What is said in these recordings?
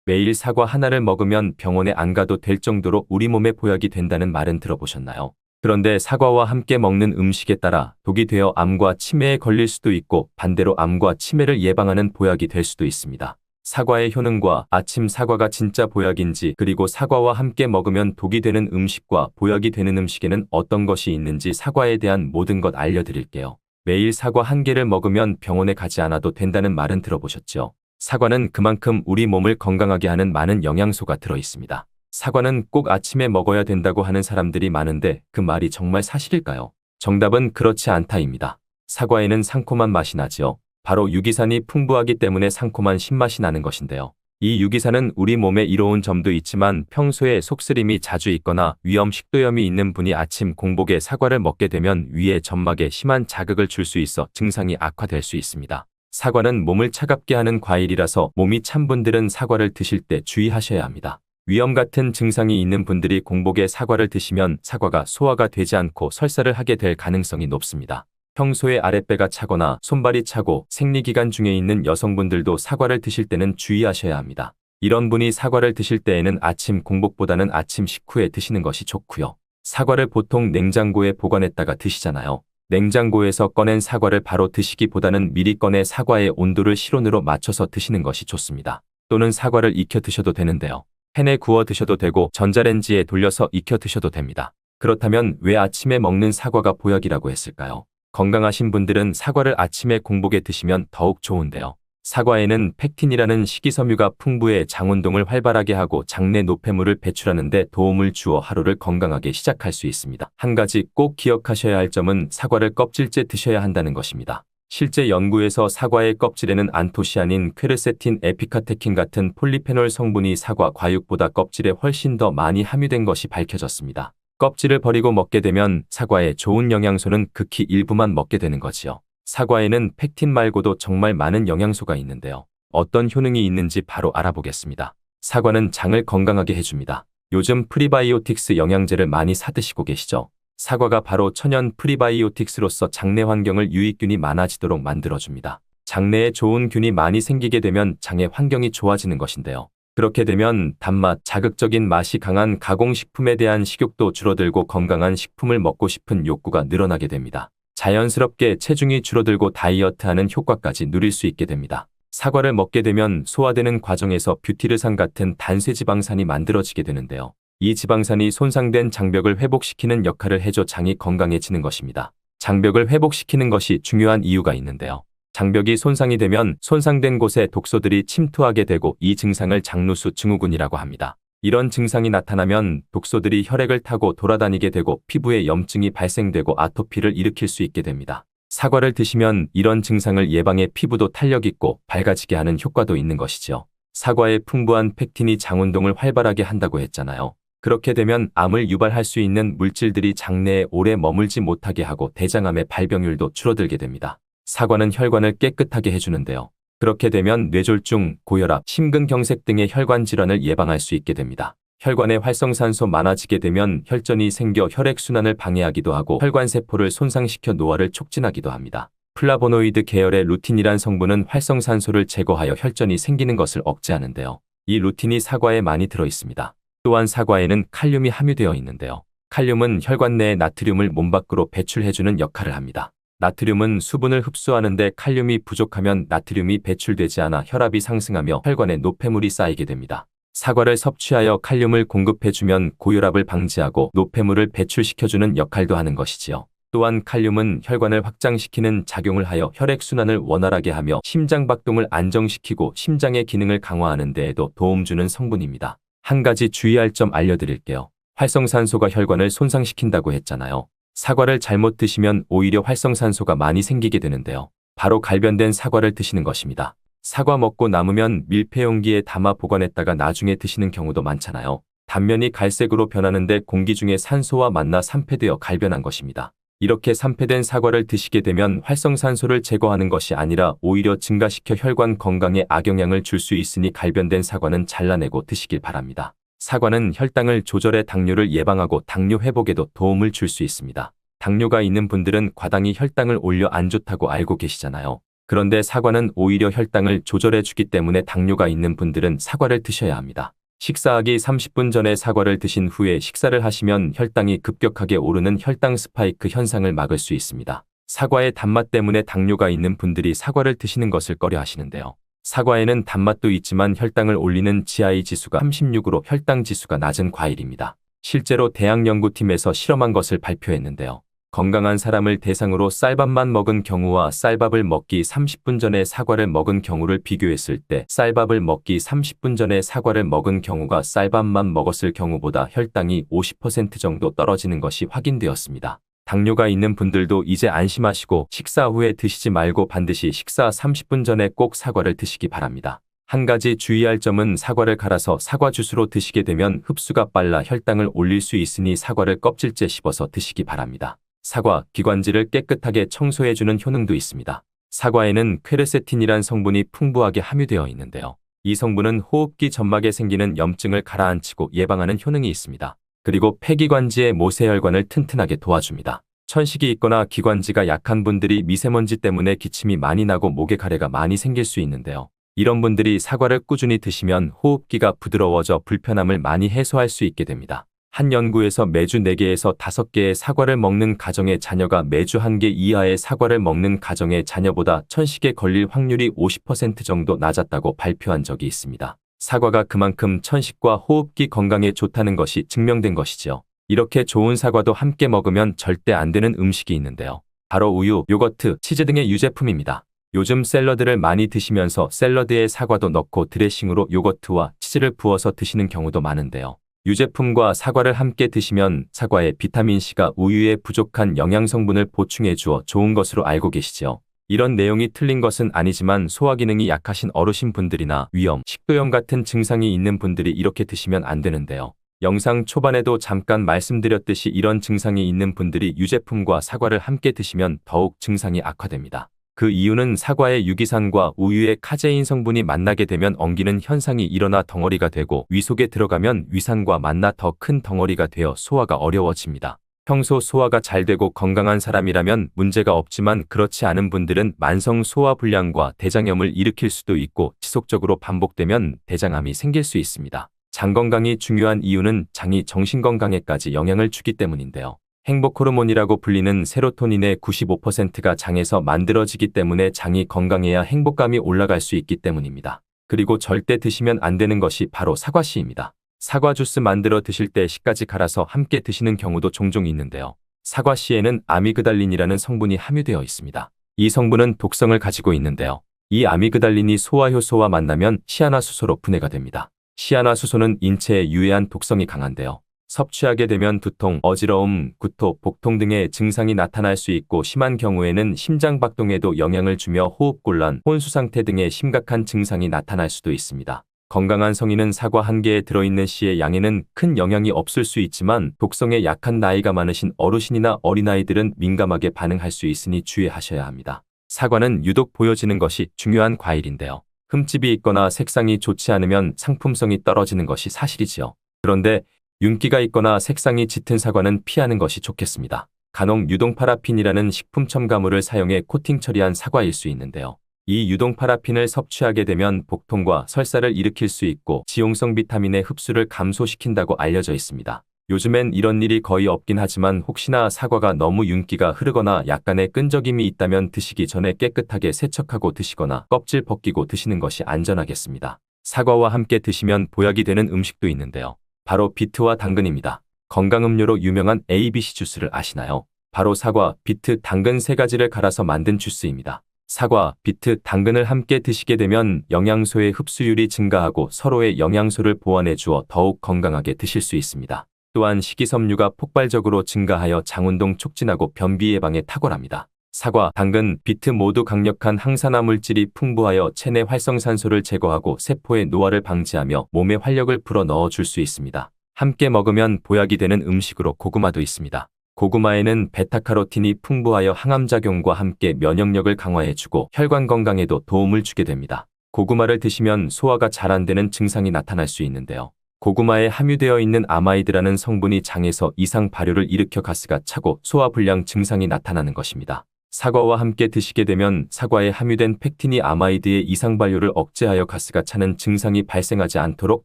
매일 사과 하나를 먹으면 병원에 안 가도 될 정도로 우리 몸에 보약이 된다는 말은 들어보셨나요? 그런데 사과와 함께 먹는 음식에 따라 독이 되어 암과 치매에 걸릴 수도 있고 반대로 암과 치매를 예방하는 보약이 될 수도 있습니다. 사과의 효능과 아침 사과가 진짜 보약인지 그리고 사과와 함께 먹으면 독이 되는 음식과 보약이 되는 음식에는 어떤 것이 있는지 사과에 대한 모든 것 알려드릴게요. 매일 사과 한 개를 먹으면 병원에 가지 않아도 된다는 말은 들어보셨죠? 사과는 그만큼 우리 몸을 건강하게 하는 많은 영양소가 들어 있습니다. 사과는 꼭 아침에 먹어야 된다고 하는 사람들이 많은데 그 말이 정말 사실일까요? 정답은 그렇지 않다입니다. 사과에는 상콤한 맛이 나지요. 바로 유기산이 풍부하기 때문에 상콤한 신맛이 나는 것인데요. 이 유기산은 우리 몸에 이로운 점도 있지만 평소에 속쓰림이 자주 있거나 위염 식도염이 있는 분이 아침 공복에 사과를 먹게 되면 위에 점막에 심한 자극을 줄 수 있어 증상이 악화될 수 있습니다. 사과는 몸을 차갑게 하는 과일이라서 몸이 찬 분들은 사과를 드실 때 주의하셔야 합니다. 위염 같은 증상이 있는 분들이 공복에 사과를 드시면 사과가 소화가 되지 않고 설사를 하게 될 가능성이 높습니다. 평소에 아랫배가 차거나 손발이 차고 생리기간 중에 있는 여성분들도 사과를 드실 때는 주의하셔야 합니다. 이런 분이 사과를 드실 때에는 아침 공복보다는 아침 식후에 드시는 것이 좋고요. 사과를 보통 냉장고에 보관했다가 드시잖아요. 냉장고에서 꺼낸 사과를 바로 드시기보다는 미리 꺼내 사과의 온도를 실온으로 맞춰서 드시는 것이 좋습니다. 또는 사과를 익혀 드셔도 되는데요. 팬에 구워 드셔도 되고 전자레인지에 돌려서 익혀 드셔도 됩니다. 그렇다면 왜 아침에 먹는 사과가 보약이라고 했을까요? 건강하신 분들은 사과를 아침에 공복에 드시면 더욱 좋은데요. 사과에는 팩틴이라는 식이섬유가 풍부해 장운동을 활발하게 하고 장내 노폐물을 배출하는 데 도움을 주어 하루를 건강하게 시작할 수 있습니다. 한 가지 꼭 기억하셔야 할 점은 사과를 껍질째 드셔야 한다는 것입니다. 실제 연구에서 사과의 껍질에는 안토시아닌, 퀘르세틴, 에피카테킨 같은 폴리페놀 성분이 사과 과육보다 껍질에 훨씬 더 많이 함유된 것이 밝혀졌습니다. 껍질을 버리고 먹게 되면 사과의 좋은 영양소는 극히 일부만 먹게 되는 거지요. 사과에는 팩틴 말고도 정말 많은 영양소가 있는데요. 어떤 효능이 있는지 바로 알아보겠습니다. 사과는 장을 건강하게 해줍니다. 요즘 프리바이오틱스 영양제를 많이 사드시고 계시죠? 사과가 바로 천연 프리바이오틱스로서 장내 환경을 유익균이 많아지도록 만들어줍니다. 장내에 좋은 균이 많이 생기게 되면 장의 환경이 좋아지는 것인데요. 그렇게 되면 단맛, 자극적인 맛이 강한 가공식품에 대한 식욕도 줄어들고 건강한 식품을 먹고 싶은 욕구가 늘어나게 됩니다. 자연스럽게 체중이 줄어들고 다이어트하는 효과까지 누릴 수 있게 됩니다. 사과를 먹게 되면 소화되는 과정에서 뷰티르산 같은 단쇄지방산이 만들어지게 되는데요. 이 지방산이 손상된 장벽을 회복시키는 역할을 해줘 장이 건강해지는 것입니다. 장벽을 회복시키는 것이 중요한 이유가 있는데요. 장벽이 손상이 되면 손상된 곳에 독소들이 침투하게 되고 이 증상을 장누수 증후군이라고 합니다. 이런 증상이 나타나면 독소들이 혈액을 타고 돌아다니게 되고 피부에 염증이 발생되고 아토피를 일으킬 수 있게 됩니다. 사과를 드시면 이런 증상을 예방해 피부도 탄력 있고 밝아지게 하는 효과도 있는 것이죠. 사과의 풍부한 팩틴이 장운동을 활발하게 한다고 했잖아요. 그렇게 되면 암을 유발할 수 있는 물질들이 장내에 오래 머물지 못하게 하고 대장암의 발병률도 줄어들게 됩니다. 사과는 혈관을 깨끗하게 해주는데요. 그렇게 되면 뇌졸중, 고혈압, 심근경색 등의 혈관 질환을 예방할 수 있게 됩니다. 혈관에 활성산소 많아지게 되면 혈전이 생겨 혈액순환을 방해하기도 하고 혈관세포를 손상시켜 노화를 촉진하기도 합니다. 플라보노이드 계열의 루틴이란 성분은 활성산소를 제거하여 혈전이 생기는 것을 억제하는데요. 이 루틴이 사과에 많이 들어있습니다. 또한 사과에는 칼륨이 함유되어 있는데요. 칼륨은 혈관 내의 나트륨을 몸 밖으로 배출해주는 역할을 합니다. 나트륨은 수분을 흡수하는데 칼륨이 부족하면 나트륨이 배출되지 않아 혈압이 상승하며 혈관에 노폐물이 쌓이게 됩니다. 사과를 섭취하여 칼륨을 공급해주면 고혈압을 방지하고 노폐물을 배출시켜주는 역할도 하는 것이지요. 또한 칼륨은 혈관을 확장시키는 작용을 하여 혈액순환을 원활하게 하며 심장박동을 안정시키고 심장의 기능을 강화하는 데에도 도움 주는 성분입니다. 한 가지 주의할 점 알려드릴게요. 활성산소가 혈관을 손상시킨다고 했잖아요. 사과를 잘못 드시면 오히려 활성산소가 많이 생기게 되는데요. 바로 갈변된 사과를 드시는 것입니다. 사과 먹고 남으면 밀폐용기에 담아 보관했다가 나중에 드시는 경우도 많잖아요. 단면이 갈색으로 변하는데 공기 중에 산소와 만나 산패되어 갈변한 것입니다. 이렇게 산패된 사과를 드시게 되면 활성산소를 제거하는 것이 아니라 오히려 증가시켜 혈관 건강에 악영향을 줄 수 있으니 갈변된 사과는 잘라내고 드시길 바랍니다. 사과는 혈당을 조절해 당뇨를 예방하고 당뇨 회복에도 도움을 줄 수 있습니다. 당뇨가 있는 분들은 과당이 혈당을 올려 안 좋다고 알고 계시잖아요. 그런데 사과는 오히려 혈당을 조절해 주기 때문에 당뇨가 있는 분들은 사과를 드셔야 합니다. 식사하기 30분 전에 사과를 드신 후에 식사를 하시면 혈당이 급격하게 오르는 혈당 스파이크 현상을 막을 수 있습니다. 사과의 단맛 때문에 당뇨가 있는 분들이 사과를 드시는 것을 꺼려 하시는데요. 사과에는 단맛도 있지만 혈당을 올리는 GI 지수가 36으로 혈당 지수가 낮은 과일입니다. 실제로 대학연구팀에서 실험한 것을 발표했는데요. 건강한 사람을 대상으로 쌀밥만 먹은 경우와 쌀밥을 먹기 30분 전에 사과를 먹은 경우를 비교했을 때 쌀밥을 먹기 30분 전에 사과를 먹은 경우가 쌀밥만 먹었을 경우보다 혈당이 50% 정도 떨어지는 것이 확인되었습니다. 당뇨가 있는 분들도 이제 안심하시고 식사 후에 드시지 말고 반드시 식사 30분 전에 꼭 사과를 드시기 바랍니다. 한 가지 주의할 점은 사과를 갈아서 사과 주스로 드시게 되면 흡수가 빨라 혈당을 올릴 수 있으니 사과를 껍질째 씹어서 드시기 바랍니다. 사과, 기관지를 깨끗하게 청소해주는 효능도 있습니다. 사과에는 퀘르세틴이란 성분이 풍부하게 함유되어 있는데요. 이 성분은 호흡기 점막에 생기는 염증을 가라앉히고 예방하는 효능이 있습니다. 그리고 폐기관지의 모세혈관을 튼튼하게 도와줍니다. 천식이 있거나 기관지가 약한 분들이 미세먼지 때문에 기침이 많이 나고 목에 가래가 많이 생길 수 있는데요. 이런 분들이 사과를 꾸준히 드시면 호흡기가 부드러워져 불편함을 많이 해소할 수 있게 됩니다. 한 연구에서 매주 4개에서 5개의 사과를 먹는 가정의 자녀가 매주 1개 이하의 사과를 먹는 가정의 자녀보다 천식에 걸릴 확률이 50% 정도 낮았다고 발표한 적이 있습니다. 사과가 그만큼 천식과 호흡기 건강에 좋다는 것이 증명된 것이지요. 이렇게 좋은 사과도 함께 먹으면 절대 안 되는 음식이 있는데요. 바로 우유, 요거트, 치즈 등의 유제품입니다. 요즘 샐러드를 많이 드시면서 샐러드에 사과도 넣고 드레싱으로 요거트와 치즈를 부어서 드시는 경우도 많은데요. 유제품과 사과를 함께 드시면 사과의 비타민C가 우유에 부족한 영양성분을 보충해 주어 좋은 것으로 알고 계시죠. 이런 내용이 틀린 것은 아니지만 소화기능이 약하신 어르신분들이나 위염, 식도염 같은 증상이 있는 분들이 이렇게 드시면 안 되는데요. 영상 초반에도 잠깐 말씀드렸듯이 이런 증상이 있는 분들이 유제품과 사과를 함께 드시면 더욱 증상이 악화됩니다. 그 이유는 사과의 유기산과 우유의 카제인 성분이 만나게 되면 엉기는 현상이 일어나 덩어리가 되고 위 속에 들어가면 위산과 만나 더 큰 덩어리가 되어 소화가 어려워집니다. 평소 소화가 잘 되고 건강한 사람이라면 문제가 없지만 그렇지 않은 분들은 만성 소화불량과 대장염을 일으킬 수도 있고 지속적으로 반복되면 대장암이 생길 수 있습니다. 장 건강이 중요한 이유는 장이 정신 건강에까지 영향을 주기 때문인데요. 행복 호르몬이라고 불리는 세로토닌의 95%가 장에서 만들어지기 때문에 장이 건강해야 행복감이 올라갈 수 있기 때문입니다. 그리고 절대 드시면 안 되는 것이 바로 사과씨입니다. 사과 주스 만들어 드실 때 씨까지 갈아서 함께 드시는 경우도 종종 있는데요. 사과씨에는 아미그달린이라는 성분이 함유되어 있습니다. 이 성분은 독성을 가지고 있는데요. 이 아미그달린이 소화효소와 만나면 시아나수소로 분해가 됩니다. 시아나수소는 인체에 유해한 독성이 강한데요. 섭취하게 되면 두통, 어지러움, 구토, 복통 등의 증상이 나타날 수 있고 심한 경우에는 심장박동에도 영향을 주며 호흡곤란, 혼수상태 등의 심각한 증상이 나타날 수도 있습니다. 건강한 성인은 사과 한 개에 들어있는 씨의 양에는 큰 영향이 없을 수 있지만 독성에 약한 나이가 많으신 어르신이나 어린아이들은 민감하게 반응할 수 있으니 주의하셔야 합니다. 사과는 유독 보여지는 것이 중요한 과일인데요. 흠집이 있거나 색상이 좋지 않으면 상품성이 떨어지는 것이 사실이지요. 그런데 윤기가 있거나 색상이 짙은 사과는 피하는 것이 좋겠습니다. 간혹 유동파라핀이라는 식품 첨가물을 사용해 코팅 처리한 사과일 수 있는데요. 이 유동파라핀을 섭취하게 되면 복통과 설사를 일으킬 수 있고 지용성 비타민의 흡수를 감소시킨다고 알려져 있습니다. 요즘엔 이런 일이 거의 없긴 하지만 혹시나 사과가 너무 윤기가 흐르거나 약간의 끈적임이 있다면 드시기 전에 깨끗하게 세척하고 드시거나 껍질 벗기고 드시는 것이 안전하겠습니다. 사과와 함께 드시면 보약이 되는 음식도 있는데요. 바로 비트와 당근입니다. 건강음료로 유명한 ABC 주스를 아시나요? 바로 사과, 비트, 당근 세 가지를 갈아서 만든 주스입니다. 사과, 비트, 당근을 함께 드시게 되면 영양소의 흡수율이 증가하고 서로의 영양소를 보완해 주어 더욱 건강하게 드실 수 있습니다. 또한 식이섬유가 폭발적으로 증가하여 장운동 촉진하고 변비 예방에 탁월합니다. 사과, 당근, 비트 모두 강력한 항산화 물질이 풍부하여 체내 활성산소를 제거하고 세포의 노화를 방지하며 몸에 활력을 불어 넣어 줄 수 있습니다. 함께 먹으면 보약이 되는 음식으로 고구마도 있습니다. 고구마에는 베타카로틴이 풍부하여 항암작용과 함께 면역력을 강화해주고 혈관 건강에도 도움을 주게 됩니다. 고구마를 드시면 소화가 잘 안 되는 증상이 나타날 수 있는데요. 고구마에 함유되어 있는 아마이드라는 성분이 장에서 이상 발효를 일으켜 가스가 차고 소화불량 증상이 나타나는 것입니다. 사과와 함께 드시게 되면 사과에 함유된 팩틴이 아마이드의 이상 발효를 억제하여 가스가 차는 증상이 발생하지 않도록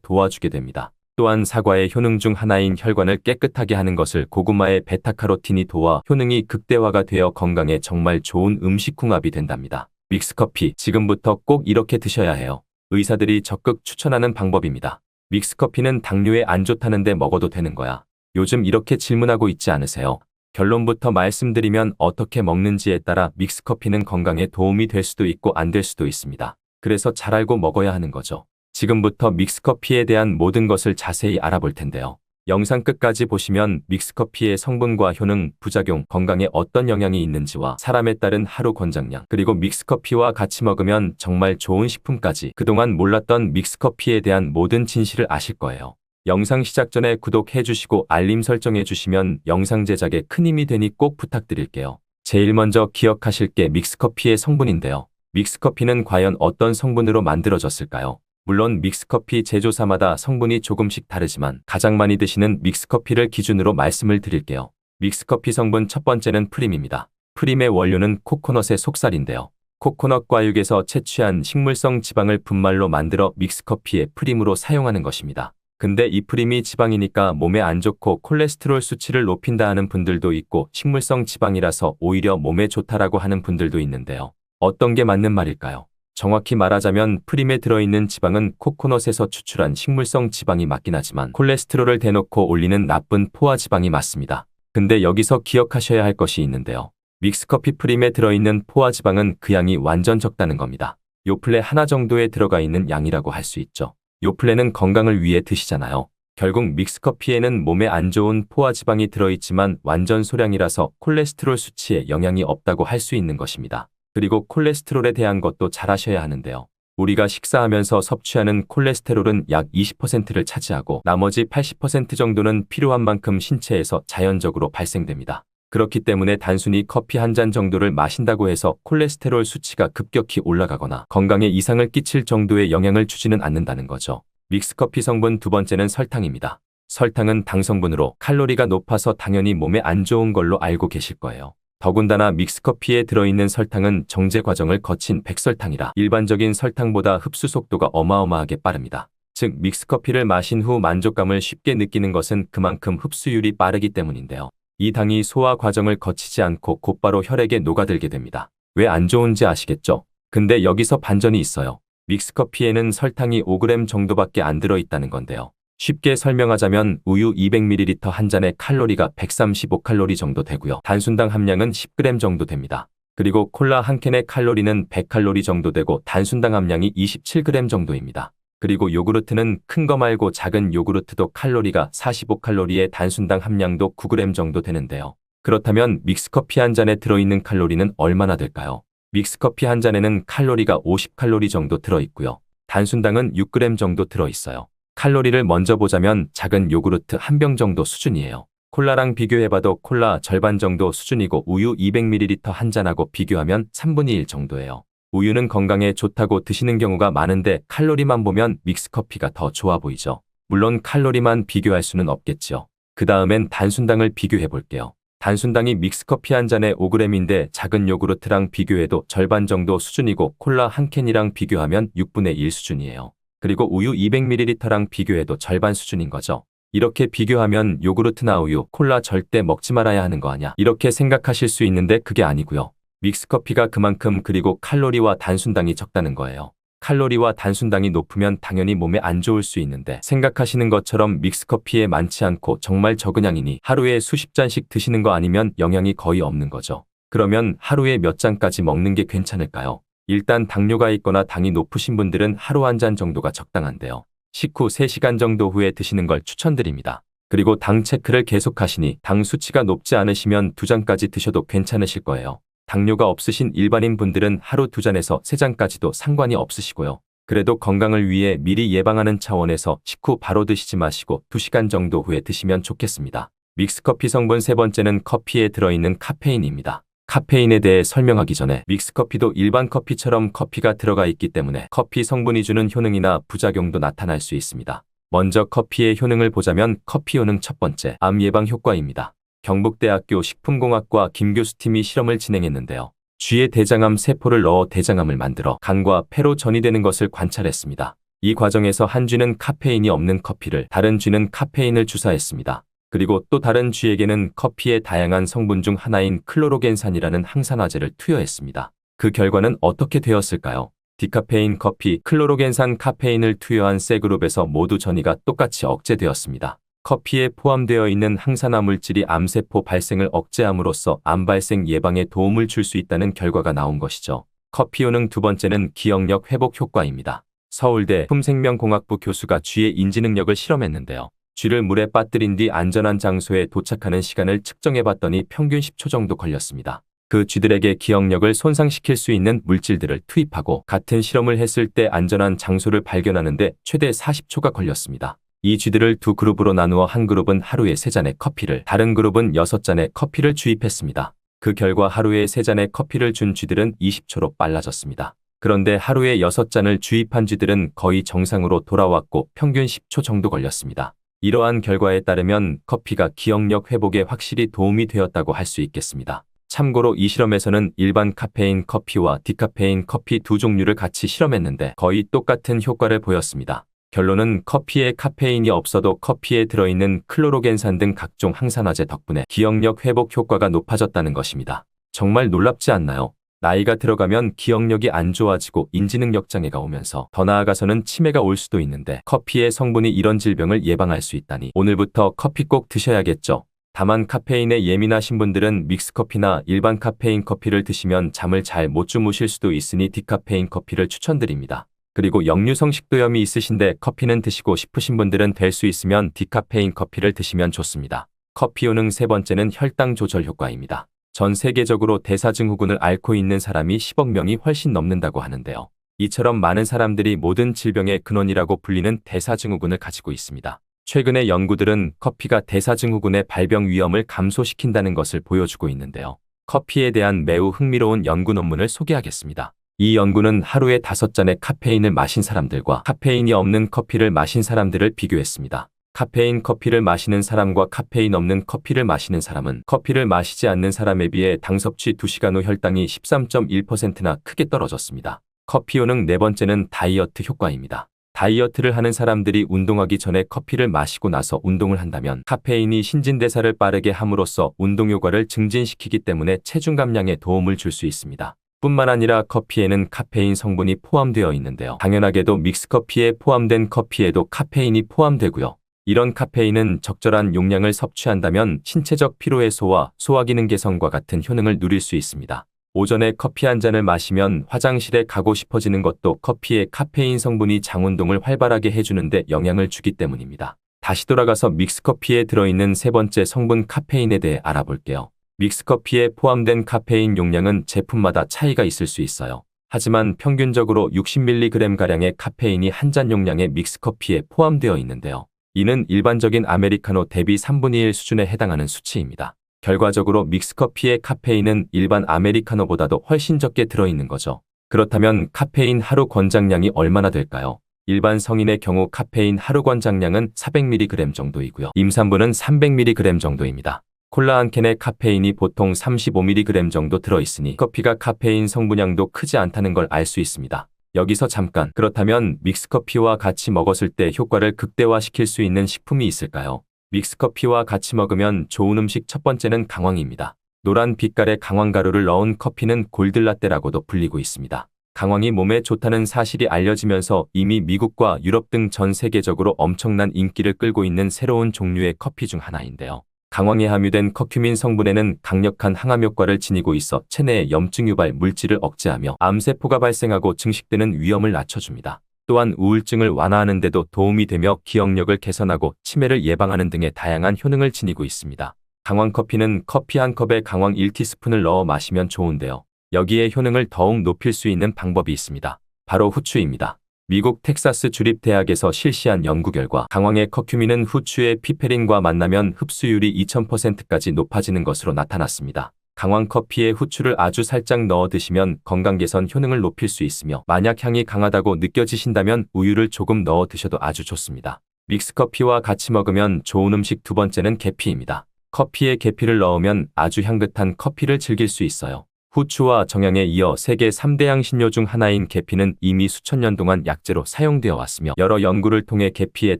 도와주게 됩니다. 또한 사과의 효능 중 하나인 혈관을 깨끗하게 하는 것을 고구마의 베타카로틴이 도와 효능이 극대화가 되어 건강에 정말 좋은 음식 궁합이 된답니다. 믹스커피, 지금부터 꼭 이렇게 드셔야 해요. 의사들이 적극 추천하는 방법입니다. 믹스커피는 당뇨에 안 좋다는데 먹어도 되는 거야? 요즘 이렇게 질문하고 있지 않으세요? 결론부터 말씀드리면 어떻게 먹는지에 따라 믹스커피는 건강에 도움이 될 수도 있고 안 될 수도 있습니다. 그래서 잘 알고 먹어야 하는 거죠. 지금부터 믹스커피에 대한 모든 것을 자세히 알아볼 텐데요. 영상 끝까지 보시면 믹스커피의 성분과 효능, 부작용, 건강에 어떤 영향이 있는지와 사람에 따른 하루 권장량, 그리고 믹스커피와 같이 먹으면 정말 좋은 식품까지 그동안 몰랐던 믹스커피에 대한 모든 진실을 아실 거예요. 영상 시작 전에 구독해 주시고 알림 설정해 주시면 영상 제작에 큰 힘이 되니 꼭 부탁드릴게요. 제일 먼저 기억하실 게 믹스커피의 성분인데요. 믹스커피는 과연 어떤 성분으로 만들어졌을까요? 물론 믹스커피 제조사마다 성분이 조금씩 다르지만 가장 많이 드시는 믹스커피를 기준으로 말씀을 드릴게요. 믹스커피 성분 첫 번째는 프림입니다. 프림의 원료는 코코넛의 속살인데요. 코코넛 과육에서 채취한 식물성 지방을 분말로 만들어 믹스커피의 프림으로 사용하는 것입니다. 근데 이 프림이 지방이니까 몸에 안 좋고 콜레스테롤 수치를 높인다 하는 분들도 있고 식물성 지방이라서 오히려 몸에 좋다라고 하는 분들도 있는데요. 어떤 게 맞는 말일까요? 정확히 말하자면 프림에 들어있는 지방은 코코넛에서 추출한 식물성 지방이 맞긴 하지만 콜레스테롤을 대놓고 올리는 나쁜 포화 지방이 맞습니다. 근데 여기서 기억하셔야 할 것이 있는데요. 믹스커피 프림에 들어있는 포화 지방은 그 양이 완전 적다는 겁니다. 요플레 하나 정도에 들어가 있는 양이라고 할 수 있죠. 요플레는 건강을 위해 드시잖아요. 결국 믹스커피에는 몸에 안 좋은 포화 지방이 들어있지만 완전 소량이라서 콜레스테롤 수치에 영향이 없다고 할 수 있는 것입니다. 그리고 콜레스테롤에 대한 것도 잘 아셔야 하는데요. 우리가 식사하면서 섭취하는 콜레스테롤은 약 20%를 차지하고 나머지 80% 정도는 필요한 만큼 신체에서 자연적으로 발생됩니다. 그렇기 때문에 단순히 커피 한 잔 정도를 마신다고 해서 콜레스테롤 수치가 급격히 올라가거나 건강에 이상을 끼칠 정도의 영향을 주지는 않는다는 거죠. 믹스커피 성분 두 번째는 설탕입니다. 설탕은 당 성분으로 칼로리가 높아서 당연히 몸에 안 좋은 걸로 알고 계실 거예요. 더군다나 믹스커피에 들어있는 설탕은 정제 과정을 거친 백설탕이라 일반적인 설탕보다 흡수 속도가 어마어마하게 빠릅니다. 즉 믹스커피를 마신 후 만족감을 쉽게 느끼는 것은 그만큼 흡수율이 빠르기 때문인데요. 이 당이 소화 과정을 거치지 않고 곧바로 혈액에 녹아들게 됩니다. 왜 안 좋은지 아시겠죠? 근데 여기서 반전이 있어요. 믹스커피에는 설탕이 5g 정도밖에 안 들어있다는 건데요. 쉽게 설명하자면 우유 200ml 한 잔에 칼로리가 135칼로리 정도 되고요. 단순당 함량은 10g 정도 됩니다. 그리고 콜라 한 캔의 칼로리는 100칼로리 정도 되고 단순당 함량이 27g 정도입니다. 그리고 요구르트는 큰 거 말고 작은 요구르트도 칼로리가 45칼로리에 단순당 함량도 9g 정도 되는데요. 그렇다면 믹스커피 한 잔에 들어있는 칼로리는 얼마나 될까요? 믹스커피 한 잔에는 칼로리가 50칼로리 정도 들어있고요. 단순당은 6g 정도 들어있어요. 칼로리를 먼저 보자면 작은 요구르트 한 병 정도 수준이에요. 콜라랑 비교해봐도 콜라 절반 정도 수준이고 우유 200ml 한 잔하고 비교하면 3분의 1 정도예요. 우유는 건강에 좋다고 드시는 경우가 많은데 칼로리만 보면 믹스커피가 더 좋아 보이죠. 물론 칼로리만 비교할 수는 없겠죠. 그 다음엔 단순당을 비교해 볼게요. 단순당이 믹스커피 한 잔에 5g인데 작은 요구르트랑 비교해도 절반 정도 수준이고 콜라 한 캔이랑 비교하면 6분의 1 수준이에요. 그리고 우유 200ml랑 비교해도 절반 수준인 거죠. 이렇게 비교하면 요구르트나 우유, 콜라 절대 먹지 말아야 하는 거 아냐 이렇게 생각하실 수 있는데 그게 아니고요. 믹스커피가 그만큼 그리고 칼로리와 단순당이 적다는 거예요. 칼로리와 단순당이 높으면 당연히 몸에 안 좋을 수 있는데 생각하시는 것처럼 믹스커피에 많지 않고 정말 적은 양이니 하루에 수십 잔씩 드시는 거 아니면 영향이 거의 없는 거죠. 그러면 하루에 몇 잔까지 먹는 게 괜찮을까요? 일단 당뇨가 있거나 당이 높으신 분들은 하루 한 잔 정도가 적당한데요. 식후 3시간 정도 후에 드시는 걸 추천드립니다. 그리고 당 체크를 계속하시니 당 수치가 높지 않으시면 2잔까지 드셔도 괜찮으실 거예요. 당뇨가 없으신 일반인 분들은 하루 2잔에서 3잔까지도 상관이 없으시고요. 그래도 건강을 위해 미리 예방하는 차원에서 식후 바로 드시지 마시고 2시간 정도 후에 드시면 좋겠습니다. 믹스커피 성분 세 번째는 커피에 들어있는 카페인입니다. 카페인에 대해 설명하기 전에 믹스커피도 일반 커피처럼 커피가 들어가 있기 때문에 커피 성분이 주는 효능이나 부작용도 나타날 수 있습니다. 먼저 커피의 효능을 보자면 커피 효능 첫 번째, 암 예방 효과입니다. 경북대학교 식품공학과 김 교수팀이 실험을 진행했는데요. 쥐의 대장암 세포를 넣어 대장암을 만들어 간과 폐로 전이되는 것을 관찰했습니다. 이 과정에서 한 쥐는 카페인이 없는 커피를, 다른 쥐는 카페인을 주사했습니다. 그리고 또 다른 쥐에게는 커피의 다양한 성분 중 하나인 클로로겐산이라는 항산화제를 투여했습니다. 그 결과는 어떻게 되었을까요? 디카페인 커피, 클로로겐산 카페인을 투여한 C그룹에서 모두 전이가 똑같이 억제되었습니다. 커피에 포함되어 있는 항산화 물질이 암세포 발생을 억제함으로써 암 발생 예방에 도움을 줄 수 있다는 결과가 나온 것이죠. 커피 효능 두 번째는 기억력 회복 효과입니다. 서울대 품생명공학부 교수가 쥐의 인지 능력을 실험했는데요. 쥐를 물에 빠뜨린 뒤 안전한 장소에 도착하는 시간을 측정해봤더니 평균 10초 정도 걸렸습니다. 그 쥐들에게 기억력을 손상시킬 수 있는 물질들을 투입하고 같은 실험을 했을 때 안전한 장소를 발견하는데 최대 40초가 걸렸습니다. 이 쥐들을 두 그룹으로 나누어 한 그룹은 하루에 3잔의 커피를, 다른 그룹은 6잔의 커피를 주입했습니다. 그 결과 하루에 3잔의 커피를 준 쥐들은 20초로 빨라졌습니다. 그런데 하루에 6잔을 주입한 쥐들은 거의 정상으로 돌아왔고 평균 10초 정도 걸렸습니다. 이러한 결과에 따르면 커피가 기억력 회복에 확실히 도움이 되었다고 할 수 있겠습니다. 참고로 이 실험에서는 일반 카페인 커피와 디카페인 커피 두 종류를 같이 실험했는데 거의 똑같은 효과를 보였습니다. 결론은 커피에 카페인이 없어도 커피에 들어있는 클로로겐산 등 각종 항산화제 덕분에 기억력 회복 효과가 높아졌다는 것입니다. 정말 놀랍지 않나요? 나이가 들어가면 기억력이 안 좋아지고 인지능력 장애가 오면서 더 나아가서는 치매가 올 수도 있는데 커피의 성분이 이런 질병을 예방할 수 있다니 오늘부터 커피 꼭 드셔야겠죠. 다만 카페인에 예민하신 분들은 믹스커피나 일반 카페인 커피를 드시면 잠을 잘 못 주무실 수도 있으니 디카페인 커피를 추천드립니다. 그리고 역류성 식도염이 있으신데 커피는 드시고 싶으신 분들은 될 수 있으면 디카페인 커피를 드시면 좋습니다. 커피 효능 세 번째는 혈당 조절 효과입니다. 전 세계적으로 대사증후군을 앓고 있는 사람이 10억 명이 훨씬 넘는다고 하는데요. 이처럼 많은 사람들이 모든 질병의 근원이라고 불리는 대사증후군을 가지고 있습니다. 최근의 연구들은 커피가 대사증후군의 발병 위험을 감소시킨다는 것을 보여주고 있는데요. 커피에 대한 매우 흥미로운 연구 논문을 소개하겠습니다. 이 연구는 하루에 5잔의 카페인을 마신 사람들과 카페인이 없는 커피를 마신 사람들을 비교했습니다. 카페인 커피를 마시는 사람과 카페인 없는 커피를 마시는 사람은 커피를 마시지 않는 사람에 비해 당 섭취 2시간 후 혈당이 13.1%나 크게 떨어졌습니다. 커피 효능 네 번째는 다이어트 효과입니다. 다이어트를 하는 사람들이 운동하기 전에 커피를 마시고 나서 운동을 한다면 카페인이 신진대사를 빠르게 함으로써 운동 효과를 증진시키기 때문에 체중 감량에 도움을 줄 수 있습니다. 뿐만 아니라 커피에는 카페인 성분이 포함되어 있는데요. 당연하게도 믹스커피에 포함된 커피에도 카페인이 포함되고요. 이런 카페인은 적절한 용량을 섭취한다면 신체적 피로해소와 소화기능 개선과 같은 효능을 누릴 수 있습니다. 오전에 커피 한 잔을 마시면 화장실에 가고 싶어지는 것도 커피의 카페인 성분이 장운동을 활발하게 해주는데 영향을 주기 때문입니다. 다시 돌아가서 믹스커피에 들어있는 세 번째 성분 카페인에 대해 알아볼게요. 믹스커피에 포함된 카페인 용량은 제품마다 차이가 있을 수 있어요. 하지만 평균적으로 60mg가량의 카페인이 한 잔 용량의 믹스커피에 포함되어 있는데요. 이는 일반적인 아메리카노 대비 3분의 1 수준에 해당하는 수치입니다. 결과적으로 믹스커피의 카페인은 일반 아메리카노보다도 훨씬 적게 들어있는 거죠. 그렇다면 카페인 하루 권장량이 얼마나 될까요? 일반 성인의 경우 카페인 하루 권장량은 400mg 정도이고요. 임산부는 300mg 정도입니다. 콜라 한 캔에 카페인이 보통 35mg 정도 들어있으니 커피가 카페인 성분량도 크지 않다는 걸 알 수 있습니다. 여기서 잠깐, 그렇다면 믹스커피와 같이 먹었을 때 효과를 극대화시킬 수 있는 식품이 있을까요? 믹스커피와 같이 먹으면 좋은 음식 첫 번째는 강황입니다. 노란 빛깔의 강황가루를 넣은 커피는 골드라떼라고도 불리고 있습니다. 강황이 몸에 좋다는 사실이 알려지면서 이미 미국과 유럽 등 전 세계적으로 엄청난 인기를 끌고 있는 새로운 종류의 커피 중 하나인데요. 강황에 함유된 커큐민 성분에는 강력한 항암 효과를 지니고 있어 체내의 염증 유발 물질을 억제하며 암세포가 발생하고 증식되는 위험을 낮춰줍니다. 또한 우울증을 완화하는 데도 도움이 되며 기억력을 개선하고 치매를 예방하는 등의 다양한 효능을 지니고 있습니다. 강황커피는 커피 한 컵에 강황 1티스푼을 넣어 마시면 좋은데요. 여기에 효능을 더욱 높일 수 있는 방법이 있습니다. 바로 후추입니다. 미국 텍사스 주립대학에서 실시한 연구 결과 강황의 커큐민은 후추의 피페린과 만나면 흡수율이 2000%까지 높아지는 것으로 나타났습니다. 강황 커피에 후추를 아주 살짝 넣어 드시면 건강 개선 효능을 높일 수 있으며 만약 향이 강하다고 느껴지신다면 우유를 조금 넣어 드셔도 아주 좋습니다. 믹스커피와 같이 먹으면 좋은 음식 두 번째는 계피입니다. 커피에 계피를 넣으면 아주 향긋한 커피를 즐길 수 있어요. 후추와 정향에 이어 세계 3대 향신료 중 하나인 계피는 이미 수천 년 동안 약재로 사용되어 왔으며 여러 연구를 통해 계피의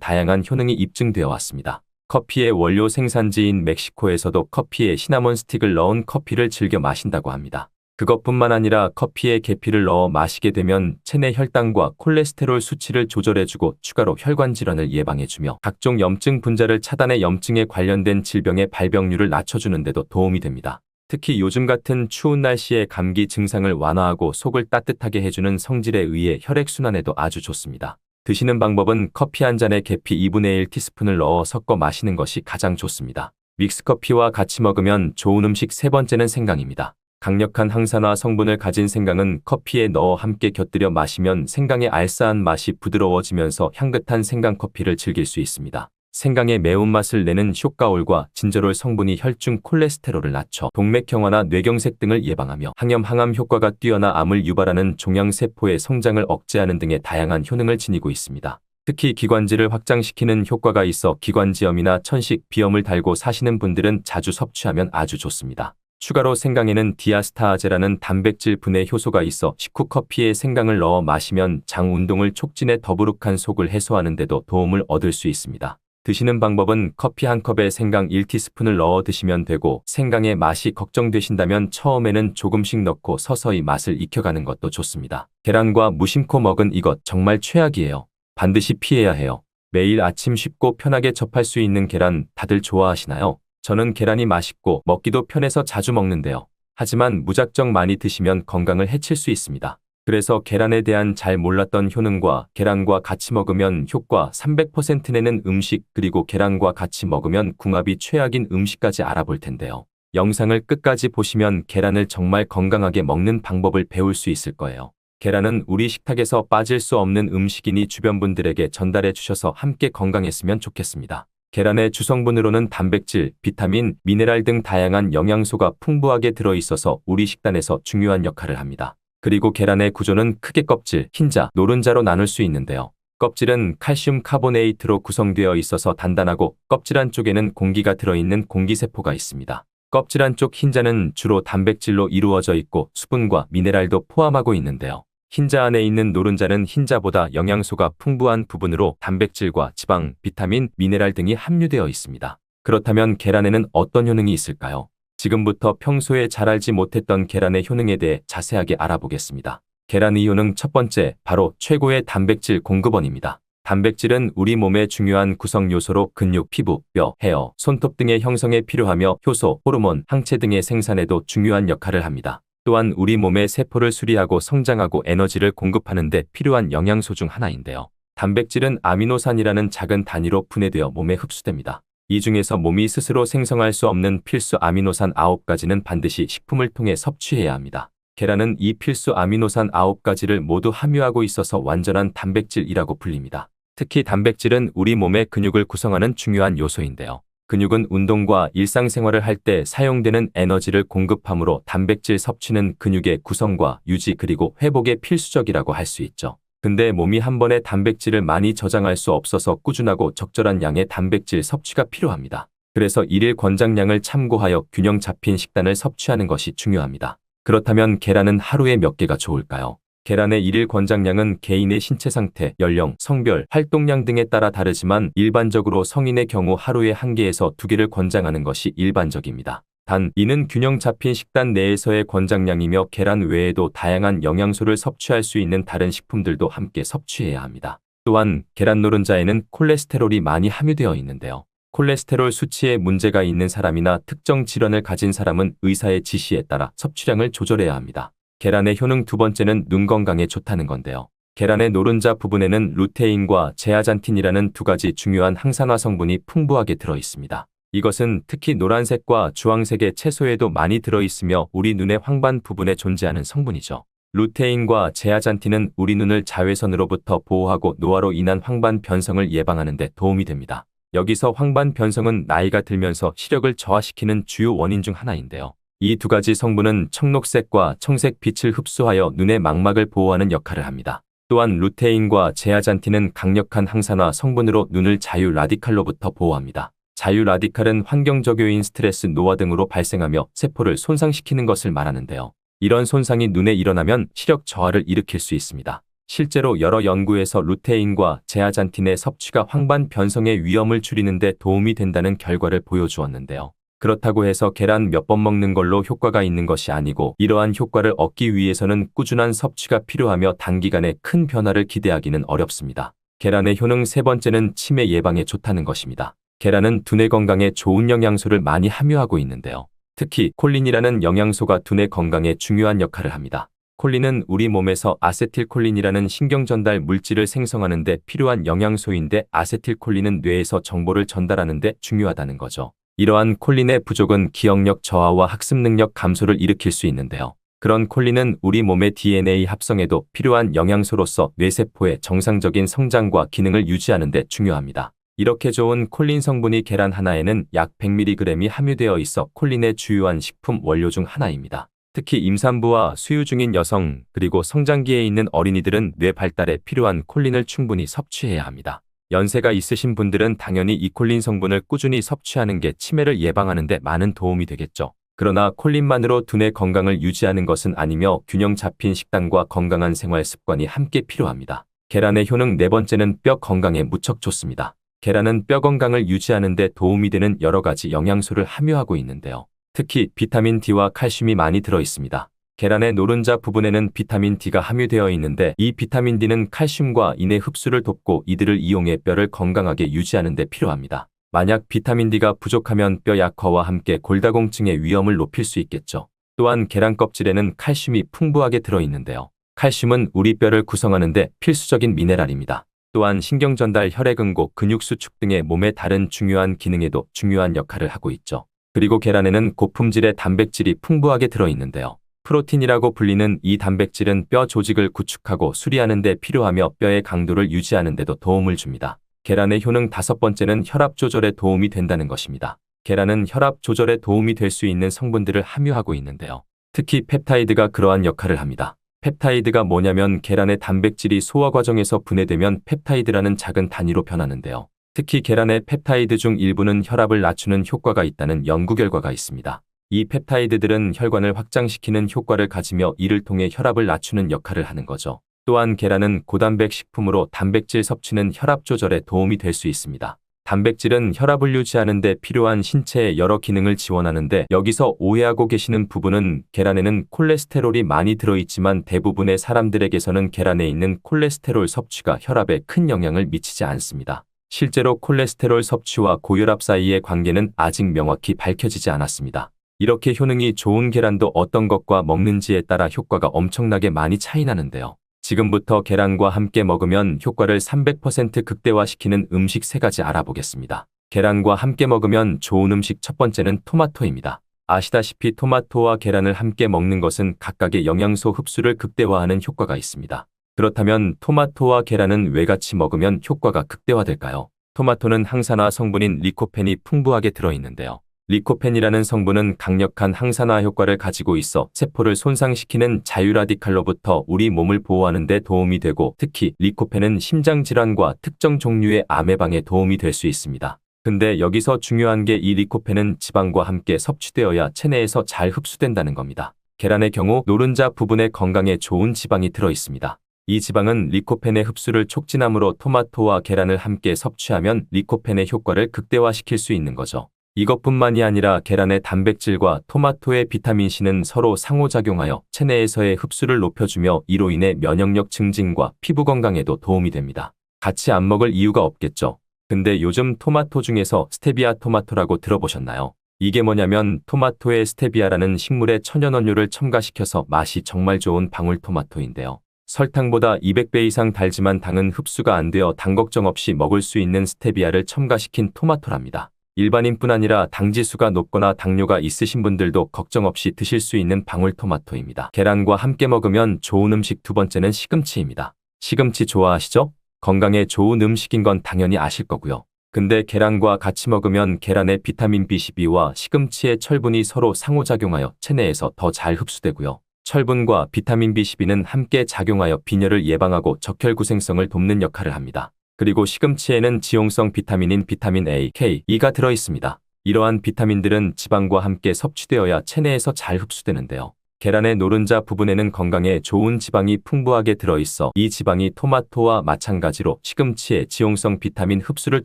다양한 효능이 입증되어 왔습니다. 커피의 원료 생산지인 멕시코에서도 커피에 시나몬 스틱을 넣은 커피를 즐겨 마신다고 합니다. 그것뿐만 아니라 커피에 계피를 넣어 마시게 되면 체내 혈당과 콜레스테롤 수치를 조절해주고 추가로 혈관 질환을 예방해주며 각종 염증 분자를 차단해 염증에 관련된 질병의 발병률을 낮춰주는 데도 도움이 됩니다. 특히 요즘 같은 추운 날씨에 감기 증상을 완화하고 속을 따뜻하게 해주는 성질에 의해 혈액순환에도 아주 좋습니다. 드시는 방법은 커피 한 잔에 계피 2분의 1 티스푼을 넣어 섞어 마시는 것이 가장 좋습니다. 믹스커피와 같이 먹으면 좋은 음식 세 번째는 생강입니다. 강력한 항산화 성분을 가진 생강은 커피에 넣어 함께 곁들여 마시면 생강의 알싸한 맛이 부드러워지면서 향긋한 생강커피를 즐길 수 있습니다. 생강의 매운맛을 내는 쇼가올과 진저롤 성분이 혈중 콜레스테롤을 낮춰 동맥경화나 뇌경색 등을 예방하며 항염 항암 효과가 뛰어나 암을 유발하는 종양세포의 성장을 억제하는 등의 다양한 효능을 지니고 있습니다. 특히 기관지를 확장시키는 효과가 있어 기관지염이나 천식, 비염을 달고 사시는 분들은 자주 섭취하면 아주 좋습니다. 추가로 생강에는 디아스타아제라는 단백질 분해 효소가 있어 식후 커피에 생강을 넣어 마시면 장 운동을 촉진해 더부룩한 속을 해소하는 데도 도움을 얻을 수 있습니다. 드시는 방법은 커피 한 컵에 생강 1티스푼을 넣어 드시면 되고 생강의 맛이 걱정되신다면 처음에는 조금씩 넣고 서서히 맛을 익혀가는 것도 좋습니다. 계란과 무심코 먹은 이것 정말 최악이에요. 반드시 피해야 해요. 매일 아침 쉽고 편하게 접할 수 있는 계란 다들 좋아하시나요? 저는 계란이 맛있고 먹기도 편해서 자주 먹는데요. 하지만 무작정 많이 드시면 건강을 해칠 수 있습니다. 그래서 계란에 대한 잘 몰랐던 효능과 계란과 같이 먹으면 효과 300% 내는 음식 그리고 계란과 같이 먹으면 궁합이 최악인 음식까지 알아볼 텐데요. 영상을 끝까지 보시면 계란을 정말 건강하게 먹는 방법을 배울 수 있을 거예요. 계란은 우리 식탁에서 빠질 수 없는 음식이니 주변 분들에게 전달해 주셔서 함께 건강했으면 좋겠습니다. 계란의 주성분으로는 단백질, 비타민, 미네랄 등 다양한 영양소가 풍부하게 들어있어서 우리 식단에서 중요한 역할을 합니다. 그리고 계란의 구조는 크게 껍질, 흰자, 노른자로 나눌 수 있는데요. 껍질은 칼슘 카보네이트로 구성되어 있어서 단단하고 껍질 안쪽에는 공기가 들어있는 공기세포가 있습니다. 껍질 안쪽 흰자는 주로 단백질로 이루어져 있고 수분과 미네랄도 포함하고 있는데요. 흰자 안에 있는 노른자는 흰자보다 영양소가 풍부한 부분으로 단백질과 지방, 비타민, 미네랄 등이 함유되어 있습니다. 그렇다면 계란에는 어떤 효능이 있을까요? 지금부터 평소에 잘 알지 못했던 계란의 효능에 대해 자세하게 알아보겠습니다. 계란의 효능 첫 번째, 바로 최고의 단백질 공급원입니다. 단백질은 우리 몸의 중요한 구성 요소로 근육, 피부, 뼈, 헤어, 손톱 등의 형성에 필요하며 효소, 호르몬, 항체 등의 생산에도 중요한 역할을 합니다. 또한 우리 몸의 세포를 수리하고 성장하고 에너지를 공급하는 데 필요한 영양소 중 하나인데요. 단백질은 아미노산이라는 작은 단위로 분해되어 몸에 흡수됩니다. 이 중에서 몸이 스스로 생성할 수 없는 필수 아미노산 9가지는 반드시 식품을 통해 섭취해야 합니다. 계란은 이 필수 아미노산 9가지를 모두 함유하고 있어서 완전한 단백질이라고 불립니다. 특히 단백질은 우리 몸의 근육을 구성하는 중요한 요소인데요. 근육은 운동과 일상생활을 할 때 사용되는 에너지를 공급하므로 단백질 섭취는 근육의 구성과 유지 그리고 회복에 필수적이라고 할 수 있죠. 근데 몸이 한 번에 단백질을 많이 저장할 수 없어서 꾸준하고 적절한 양의 단백질 섭취가 필요합니다. 그래서 일일 권장량을 참고하여 균형 잡힌 식단을 섭취하는 것이 중요합니다. 그렇다면 계란은 하루에 몇 개가 좋을까요? 계란의 일일 권장량은 개인의 신체 상태, 연령, 성별, 활동량 등에 따라 다르지만 일반적으로 성인의 경우 하루에 1개에서 2개를 권장하는 것이 일반적입니다. 단, 이는 균형 잡힌 식단 내에서의 권장량이며 계란 외에도 다양한 영양소를 섭취할 수 있는 다른 식품들도 함께 섭취해야 합니다. 또한 계란 노른자에는 콜레스테롤이 많이 함유되어 있는데요. 콜레스테롤 수치에 문제가 있는 사람이나 특정 질환을 가진 사람은 의사의 지시에 따라 섭취량을 조절해야 합니다. 계란의 효능 두 번째는 눈 건강에 좋다는 건데요. 계란의 노른자 부분에는 루테인과 제아잔틴이라는 2가지 중요한 항산화 성분이 풍부하게 들어 있습니다. 이것은 특히 노란색과 주황색의 채소에도 많이 들어있으며 우리 눈의 황반 부분에 존재하는 성분이죠. 루테인과 제아잔틴은 우리 눈을 자외선으로부터 보호하고 노화로 인한 황반 변성을 예방하는 데 도움이 됩니다. 여기서 황반 변성은 나이가 들면서 시력을 저하시키는 주요 원인 중 하나인데요. 이 2가지 성분은 청록색과 청색 빛을 흡수하여 눈의 망막을 보호하는 역할을 합니다. 또한 루테인과 제아잔틴은 강력한 항산화 성분으로 눈을 자유 라디칼로부터 보호합니다. 자유 라디칼은 환경적 요인 스트레스, 노화 등으로 발생하며 세포를 손상시키는 것을 말하는데요. 이런 손상이 눈에 일어나면 시력 저하를 일으킬 수 있습니다. 실제로 여러 연구에서 루테인과 제아잔틴의 섭취가 황반 변성의 위험을 줄이는 데 도움이 된다는 결과를 보여주었는데요. 그렇다고 해서 계란 몇 번 먹는 걸로 효과가 있는 것이 아니고 이러한 효과를 얻기 위해서는 꾸준한 섭취가 필요하며 단기간에 큰 변화를 기대하기는 어렵습니다. 계란의 효능 세 번째는 치매 예방에 좋다는 것입니다. 계란은 두뇌 건강에 좋은 영양소를 많이 함유하고 있는데요. 특히 콜린이라는 영양소가 두뇌 건강에 중요한 역할을 합니다. 콜린은 우리 몸에서 아세틸콜린이라는 신경전달 물질을 생성하는 데 필요한 영양소인데 아세틸콜린은 뇌에서 정보를 전달하는 데 중요하다는 거죠. 이러한 콜린의 부족은 기억력 저하와 학습 능력 감소를 일으킬 수 있는데요. 그런 콜린은 우리 몸의 DNA 합성에도 필요한 영양소로서 뇌세포의 정상적인 성장과 기능을 유지하는 데 중요합니다. 이렇게 좋은 콜린 성분이 계란 하나에는 약 100mg이 함유되어 있어 콜린의 주요한 식품 원료 중 하나입니다. 특히 임산부와 수유 중인 여성 그리고 성장기에 있는 어린이들은 뇌 발달에 필요한 콜린을 충분히 섭취해야 합니다. 연세가 있으신 분들은 당연히 이 콜린 성분을 꾸준히 섭취하는 게 치매를 예방하는 데 많은 도움이 되겠죠. 그러나 콜린만으로 두뇌 건강을 유지하는 것은 아니며 균형 잡힌 식단과 건강한 생활 습관이 함께 필요합니다. 계란의 효능 네 번째는 뼈 건강에 무척 좋습니다. 계란은 뼈 건강을 유지하는 데 도움이 되는 여러 가지 영양소를 함유하고 있는데요. 특히 비타민 D와 칼슘이 많이 들어 있습니다. 계란의 노른자 부분에는 비타민 D가 함유되어 있는데 이 비타민 D는 칼슘과 인의 흡수를 돕고 이들을 이용해 뼈를 건강하게 유지하는 데 필요합니다. 만약 비타민 D가 부족하면 뼈 약화와 함께 골다공증의 위험을 높일 수 있겠죠. 또한 계란 껍질에는 칼슘이 풍부하게 들어있는데요. 칼슘은 우리 뼈를 구성하는 데 필수적인 미네랄입니다. 또한 신경전달, 혈액응고, 근육수축 등의 몸의 다른 중요한 기능에도 중요한 역할을 하고 있죠. 그리고 계란에는 고품질의 단백질이 풍부하게 들어있는데요. 프로틴이라고 불리는 이 단백질은 뼈 조직을 구축하고 수리하는 데 필요하며 뼈의 강도를 유지하는 데도 도움을 줍니다. 계란의 효능 다섯 번째는 혈압 조절에 도움이 된다는 것입니다. 계란은 혈압 조절에 도움이 될 수 있는 성분들을 함유하고 있는데요. 특히 펩타이드가 그러한 역할을 합니다. 펩타이드가 뭐냐면 계란의 단백질이 소화 과정에서 분해되면 펩타이드라는 작은 단위로 변하는데요. 특히 계란의 펩타이드 중 일부는 혈압을 낮추는 효과가 있다는 연구 결과가 있습니다. 이 펩타이드들은 혈관을 확장시키는 효과를 가지며 이를 통해 혈압을 낮추는 역할을 하는 거죠. 또한 계란은 고단백 식품으로 단백질 섭취는 혈압 조절에 도움이 될 수 있습니다. 단백질은 혈압을 유지하는 데 필요한 신체의 여러 기능을 지원하는데 여기서 오해하고 계시는 부분은 계란에는 콜레스테롤이 많이 들어있지만 대부분의 사람들에게서는 계란에 있는 콜레스테롤 섭취가 혈압에 큰 영향을 미치지 않습니다. 실제로 콜레스테롤 섭취와 고혈압 사이의 관계는 아직 명확히 밝혀지지 않았습니다. 이렇게 효능이 좋은 계란도 어떤 것과 먹는지에 따라 효과가 엄청나게 많이 차이 나는데요. 지금부터 계란과 함께 먹으면 효과를 300% 극대화시키는 음식 3가지 알아보겠습니다. 계란과 함께 먹으면 좋은 음식 첫 번째는 토마토입니다. 아시다시피 토마토와 계란을 함께 먹는 것은 각각의 영양소 흡수를 극대화하는 효과가 있습니다. 그렇다면 토마토와 계란은 왜 같이 먹으면 효과가 극대화될까요? 토마토는 항산화 성분인 리코펜이 풍부하게 들어있는데요. 리코펜이라는 성분은 강력한 항산화 효과를 가지고 있어 세포를 손상시키는 자유라디칼로부터 우리 몸을 보호하는 데 도움이 되고 특히 리코펜은 심장질환과 특정 종류의 암 예방에 도움이 될 수 있습니다. 근데 여기서 중요한 게 이 리코펜은 지방과 함께 섭취되어야 체내에서 잘 흡수된다는 겁니다. 계란의 경우 노른자 부분에 건강에 좋은 지방이 들어있습니다. 이 지방은 리코펜의 흡수를 촉진하므로 토마토와 계란을 함께 섭취하면 리코펜의 효과를 극대화시킬 수 있는 거죠. 이것뿐만이 아니라 계란의 단백질과 토마토의 비타민C는 서로 상호작용하여 체내에서의 흡수를 높여주며 이로 인해 면역력 증진과 피부 건강에도 도움이 됩니다. 같이 안 먹을 이유가 없겠죠. 근데 요즘 토마토 중에서 스테비아 토마토라고 들어보셨나요? 이게 뭐냐면 토마토에 스테비아라는 식물의 천연원료를 첨가시켜서 맛이 정말 좋은 방울토마토인데요. 설탕보다 200배 이상 달지만 당은 흡수가 안 되어 당 걱정 없이 먹을 수 있는 스테비아를 첨가시킨 토마토랍니다. 일반인뿐 아니라 당지수가 높거나 당뇨가 있으신 분들도 걱정 없이 드실 수 있는 방울토마토입니다. 계란과 함께 먹으면 좋은 음식 두 번째는 시금치입니다. 시금치 좋아하시죠? 건강에 좋은 음식인 건 당연히 아실 거고요. 근데 계란과 같이 먹으면 계란의 비타민 B12와 시금치의 철분이 서로 상호작용하여 체내에서 더 잘 흡수되고요. 철분과 비타민 B12는 함께 작용하여 빈혈을 예방하고 적혈구생성을 돕는 역할을 합니다. 그리고 시금치에는 지용성 비타민인 비타민 A, K, E가 들어있습니다. 이러한 비타민들은 지방과 함께 섭취되어야 체내에서 잘 흡수되는데요. 계란의 노른자 부분에는 건강에 좋은 지방이 풍부하게 들어있어 이 지방이 토마토와 마찬가지로 시금치의 지용성 비타민 흡수를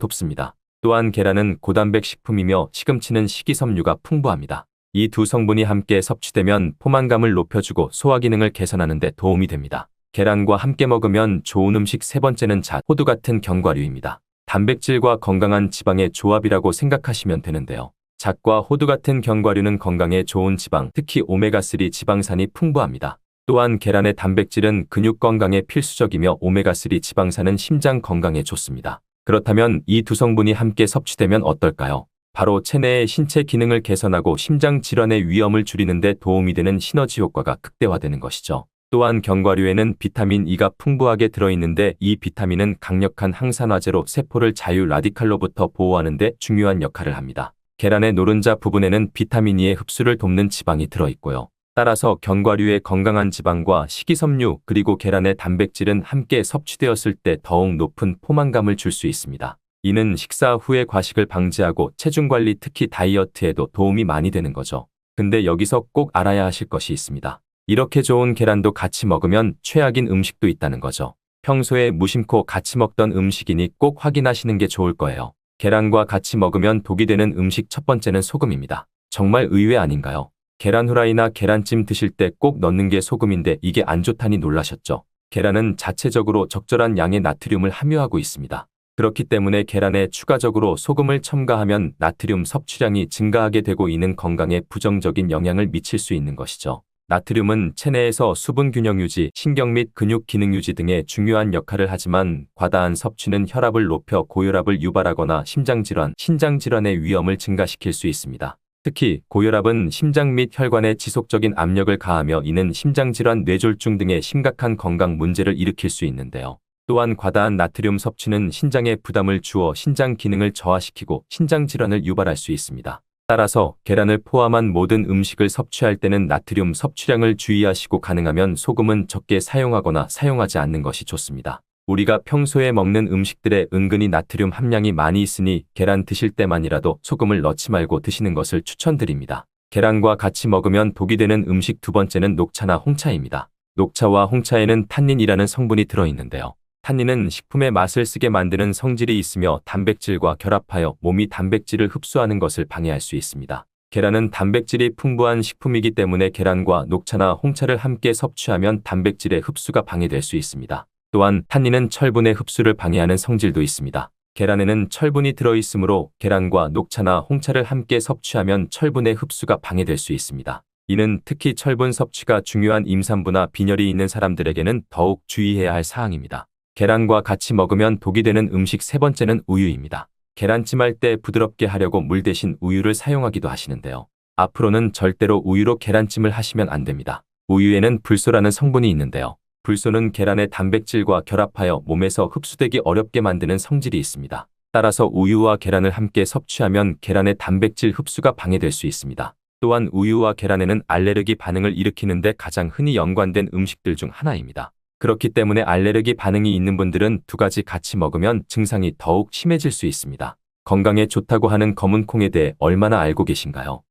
돕습니다. 또한 계란은 고단백 식품이며 시금치는 식이섬유가 풍부합니다. 이 두 성분이 함께 섭취되면 포만감을 높여주고 소화 기능을 개선하는 데 도움이 됩니다. 계란과 함께 먹으면 좋은 음식 세 번째는 잣, 호두 같은 견과류입니다. 단백질과 건강한 지방의 조합이라고 생각하시면 되는데요. 잣과 호두 같은 견과류는 건강에 좋은 지방, 특히 오메가3 지방산이 풍부합니다. 또한 계란의 단백질은 근육 건강에 필수적이며 오메가3 지방산은 심장 건강에 좋습니다. 그렇다면 이 두 성분이 함께 섭취되면 어떨까요? 바로 체내의 신체 기능을 개선하고 심장 질환의 위험을 줄이는 데 도움이 되는 시너지 효과가 극대화되는 것이죠. 또한 견과류에는 비타민 E가 풍부하게 들어있는데 이 비타민은 강력한 항산화제로 세포를 자유 라디칼로부터 보호하는 데 중요한 역할을 합니다. 계란의 노른자 부분에는 비타민 E의 흡수를 돕는 지방이 들어있고요. 따라서 견과류의 건강한 지방과 식이섬유 그리고 계란의 단백질은 함께 섭취되었을 때 더욱 높은 포만감을 줄 수 있습니다. 이는 식사 후에 과식을 방지하고 체중 관리 특히 다이어트에도 도움이 많이 되는 거죠. 근데 여기서 꼭 알아야 하실 것이 있습니다. 이렇게 좋은 계란도 같이 먹으면 최악인 음식도 있다는 거죠. 평소에 무심코 같이 먹던 음식이니 꼭 확인하시는 게 좋을 거예요. 계란과 같이 먹으면 독이 되는 음식 첫 번째는 소금입니다. 정말 의외 아닌가요? 계란 후라이나 계란찜 드실 때 꼭 넣는 게 소금인데 이게 안 좋다니 놀라셨죠? 계란은 자체적으로 적절한 양의 나트륨을 함유하고 있습니다. 그렇기 때문에 계란에 추가적으로 소금을 첨가하면 나트륨 섭취량이 증가하게 되고 이는 건강에 부정적인 영향을 미칠 수 있는 것이죠. 나트륨은 체내에서 수분 균형 유지, 신경 및 근육 기능 유지 등의 중요한 역할을 하지만 과다한 섭취는 혈압을 높여 고혈압을 유발하거나 심장질환, 신장질환의 위험을 증가시킬 수 있습니다. 특히 고혈압은 심장 및 혈관에 지속적인 압력을 가하며 이는 심장질환, 뇌졸중 등의 심각한 건강 문제를 일으킬 수 있는데요. 또한 과다한 나트륨 섭취는 신장에 부담을 주어 신장 기능을 저하시키고 신장질환을 유발할 수 있습니다. 따라서 계란을 포함한 모든 음식을 섭취할 때는 나트륨 섭취량을 주의하시고 가능하면 소금은 적게 사용하거나 사용하지 않는 것이 좋습니다. 우리가 평소에 먹는 음식들에 은근히 나트륨 함량이 많이 있으니 계란 드실 때만이라도 소금을 넣지 말고 드시는 것을 추천드립니다. 계란과 같이 먹으면 독이 되는 음식 두 번째는 녹차나 홍차입니다. 녹차와 홍차에는 탄닌이라는 성분이 들어있는데요. 탄닌은 식품의 맛을 쓰게 만드는 성질이 있으며 단백질과 결합하여 몸이 단백질을 흡수하는 것을 방해할 수 있습니다. 계란은 단백질이 풍부한 식품이기 때문에 계란과 녹차나 홍차를 함께 섭취하면 단백질의 흡수가 방해될 수 있습니다. 또한 탄닌은 철분의 흡수를 방해하는 성질도 있습니다. 계란에는 철분이 들어있으므로 계란과 녹차나 홍차를 함께 섭취하면 철분의 흡수가 방해될 수 있습니다. 이는 특히 철분 섭취가 중요한 임산부나 빈혈이 있는 사람들에게는 더욱 주의해야 할 사항입니다. 계란과 같이 먹으면 독이 되는 음식 세 번째는 우유입니다. 계란찜 할 때 부드럽게 하려고 물 대신 우유를 사용하기도 하시는데요. 앞으로는 절대로 우유로 계란찜을 하시면 안 됩니다. 우유에는 불소라는 성분이 있는데요. 불소는 계란의 단백질과 결합하여 몸에서 흡수되기 어렵게 만드는 성질이 있습니다. 따라서 우유와 계란을 함께 섭취하면 계란의 단백질 흡수가 방해될 수 있습니다. 또한 우유와 계란에는 알레르기 반응을 일으키는 데 가장 흔히 연관된 음식들 중 하나입니다. 그렇기 때문에 알레르기 반응이 있는 분들은 두 가지 같이 먹으면 증상이 더욱 심해질 수 있습니다. 건강에 좋다고 하는 검은 콩에 대해 얼마나 알고 계신가요?